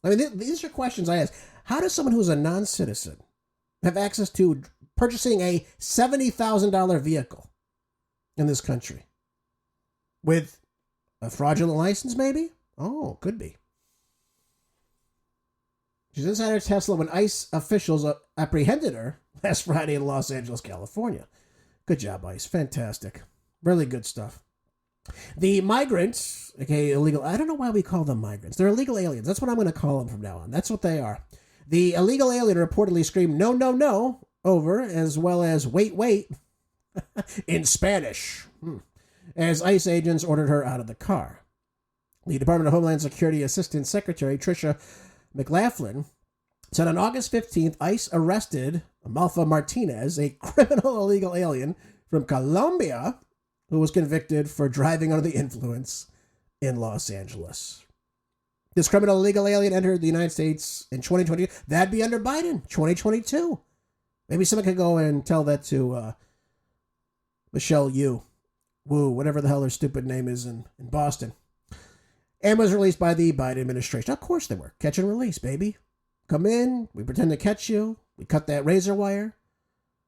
I mean, these are questions I ask. How does someone who's a non-citizen have access to purchasing a $70,000 vehicle in this country? With a fraudulent license, maybe? Oh, could be. She's inside her Tesla when ICE officials apprehended her last Friday in Los Angeles, California. Good job, ICE. Fantastic. Really good stuff. The migrants, okay, illegal, I don't know why we call them migrants. They're illegal aliens. That's what I'm going to call them from now on. That's what they are. The illegal alien reportedly screamed, "No, no, no," over, as well as "Wait, wait," in Spanish, as ICE agents ordered her out of the car. The Department of Homeland Security Assistant Secretary Tricia McLaughlin said on August 15th, ICE arrested Malfa Martinez, a criminal illegal alien from Colombia who was convicted for driving under the influence in Los Angeles. This criminal illegal alien entered the United States in 2020. That'd be under Biden, 2022. Maybe someone could go and tell that to Michelle Wu, whatever the hell her stupid name is in Boston. And was released by the Biden administration. Of course they were. Catch and release, baby. Come in, we pretend to catch you, we cut that razor wire.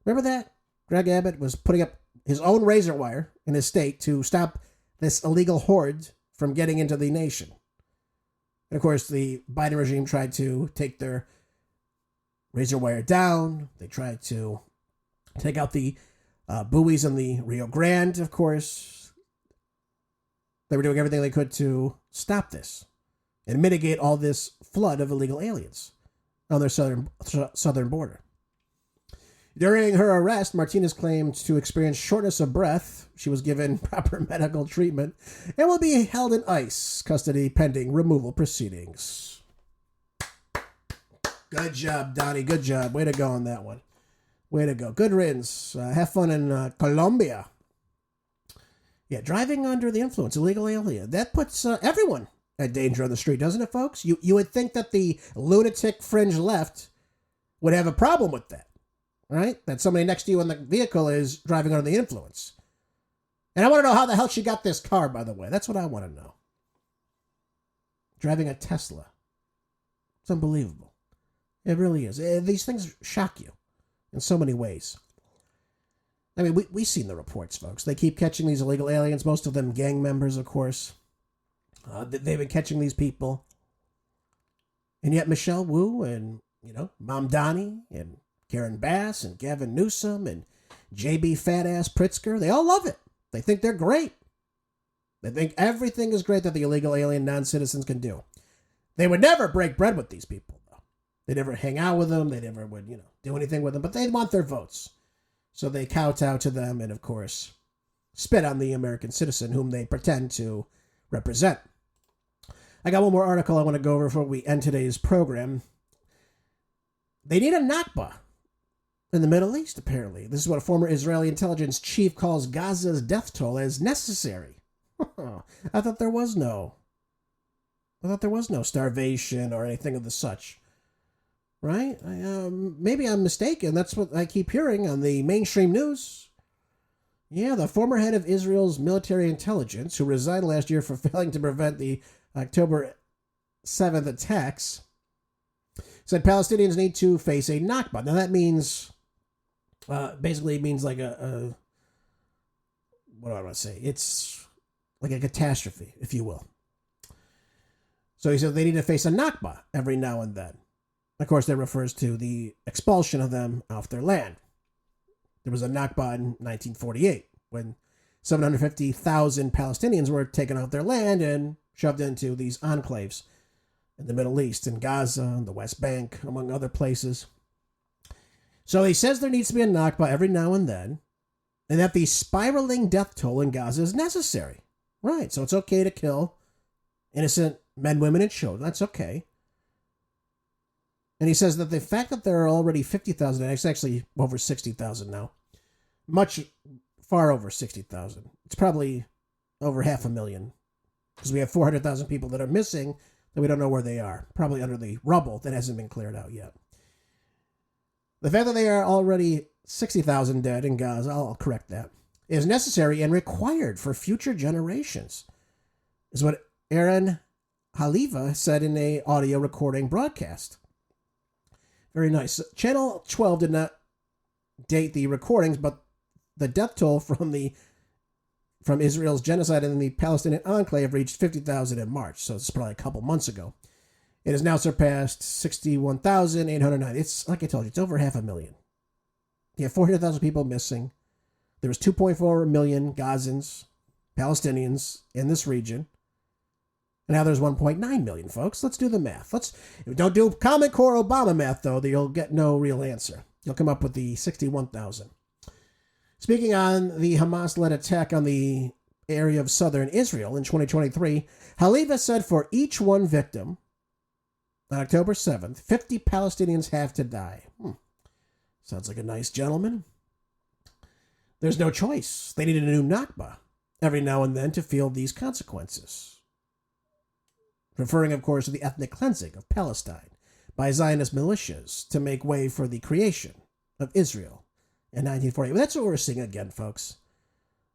Remember that? Greg Abbott was putting up his own razor wire in his state to stop this illegal horde from getting into the nation. And of course, the Biden regime tried to take their razor wire down. They tried to take out the buoys in the Rio Grande, of course. They were doing everything they could to stop this and mitigate all this flood of illegal aliens on their southern border. During her arrest, Martinez claimed to experience shortness of breath. She was given proper medical treatment and will be held in ICE custody pending removal proceedings. Good job, Donnie. Good job. Way to go on that one. Way to go. Good riddance. Have fun in Colombia. Yeah, driving under the influence, illegal alien. That puts everyone at danger on the street, doesn't it, folks? You would think that the lunatic fringe left would have a problem with that, right? That somebody next to you in the vehicle is driving under the influence. And I want to know how the hell she got this car, by the way. That's what I want to know. Driving a Tesla. It's unbelievable. It really is. These things shock you in so many ways. I mean, we've seen the reports, folks. They keep catching these illegal aliens, most of them gang members, of course. They've been catching these people. And yet Michelle Wu and, Mom Donnie and Karen Bass and Gavin Newsom and JB Fat-Ass Pritzker, they all love it. They think they're great. They think everything is great that the illegal alien non-citizens can do. They would never break bread with these people, though. They never hang out with them. They never would, do anything with them. But they want their votes. So they kowtow to them and, of course, spit on the American citizen whom they pretend to represent. I got one more article I want to go over before we end today's program. They need a Nakba in the Middle East, apparently. This is what a former Israeli intelligence chief calls Gaza's death toll as necessary. I thought there was no starvation or anything of the such. Right? Maybe I'm mistaken. That's what I keep hearing on the mainstream news. Yeah, the former head of Israel's military intelligence, who resigned last year for failing to prevent the October 7th attacks, said Palestinians need to face a Nakba. Now that means, basically it means like what do I want to say? It's like a catastrophe, if you will. So he said they need to face a Nakba every now and then. Of course, that refers to the expulsion of them off their land. There was a Nakba in 1948 when 750,000 Palestinians were taken off their land and shoved into these enclaves in the Middle East, in Gaza, and the West Bank, among other places. So he says there needs to be a Nakba every now and then, and that the spiraling death toll in Gaza is necessary. Right, so it's okay to kill innocent men, women, and children. That's okay. And he says that the fact that there are already 50,000, it's actually over 60,000 now, far over 60,000. It's probably over 500,000, because we have 400,000 people that are missing that we don't know where they are, probably under the rubble that hasn't been cleared out yet. The fact that they are already 60,000 dead in Gaza, I'll correct that, is necessary and required for future generations, is what Aaron Haliva said in an audio recording broadcast. Very nice. Channel 12 did not date the recordings, but the death toll from Israel's genocide in the Palestinian enclave reached 50,000 in March, so it's probably a couple months ago. It has now surpassed 61,809. It's, like I told you, it's over 500,000. You have 400,000 people missing. There was 2.4 million Gazans, Palestinians in this region. And now there's 1.9 million, folks. Let's do the math. Don't do Common Core Obama math, though. You'll get no real answer. You'll come up with the 61,000. Speaking on the Hamas-led attack on the area of southern Israel in 2023, Haliva said for each one victim on October 7th, 50 Palestinians have to die. Sounds like a nice gentleman. There's no choice. They need a new Nakba every now and then to feel these consequences. Referring, of course, to the ethnic cleansing of Palestine by Zionist militias to make way for the creation of Israel in 1948. Well, that's what we're seeing again, folks.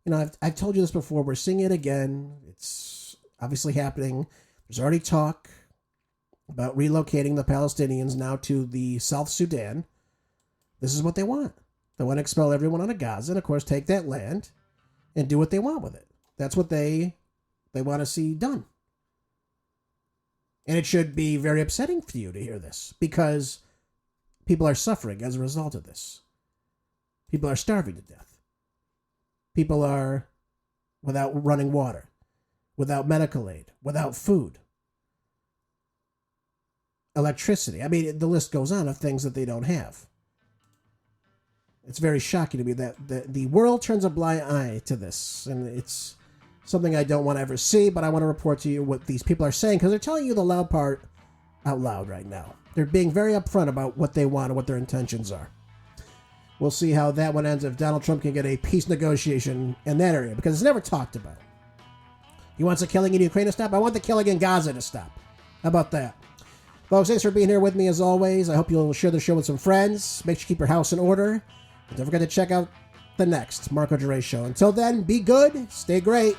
You know, I've told you this before. We're seeing it again. It's obviously happening. There's already talk about relocating the Palestinians now to the South Sudan. This is what they want. They want to expel everyone out of Gaza and, of course, take that land and do what they want with it. That's what they want to see done. And it should be very upsetting for you to hear this because people are suffering as a result of this. People are starving to death. People are without running water, without medical aid, without food, electricity. I mean, the list goes on of things that they don't have. It's very shocking to me that the world turns a blind eye to this, and it's something I don't want to ever see, but I want to report to you what these people are saying, because they're telling you the loud part out loud right now. They're being very upfront about what they want and what their intentions are. We'll see how that one ends if Donald Trump can get a peace negotiation in that area, because it's never talked about. He wants the killing in Ukraine to stop. I want the killing in Gaza to stop. How about that? Folks, thanks for being here with me as always. I hope you'll share the show with some friends. Make sure you keep your house in order. And don't forget to check out the next Marco Duray Show. Until then, be good, stay great,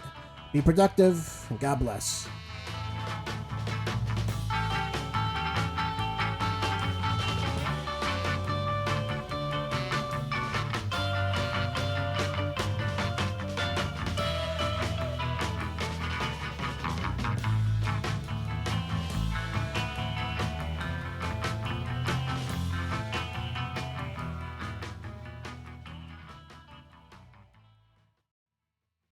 be productive, and God bless.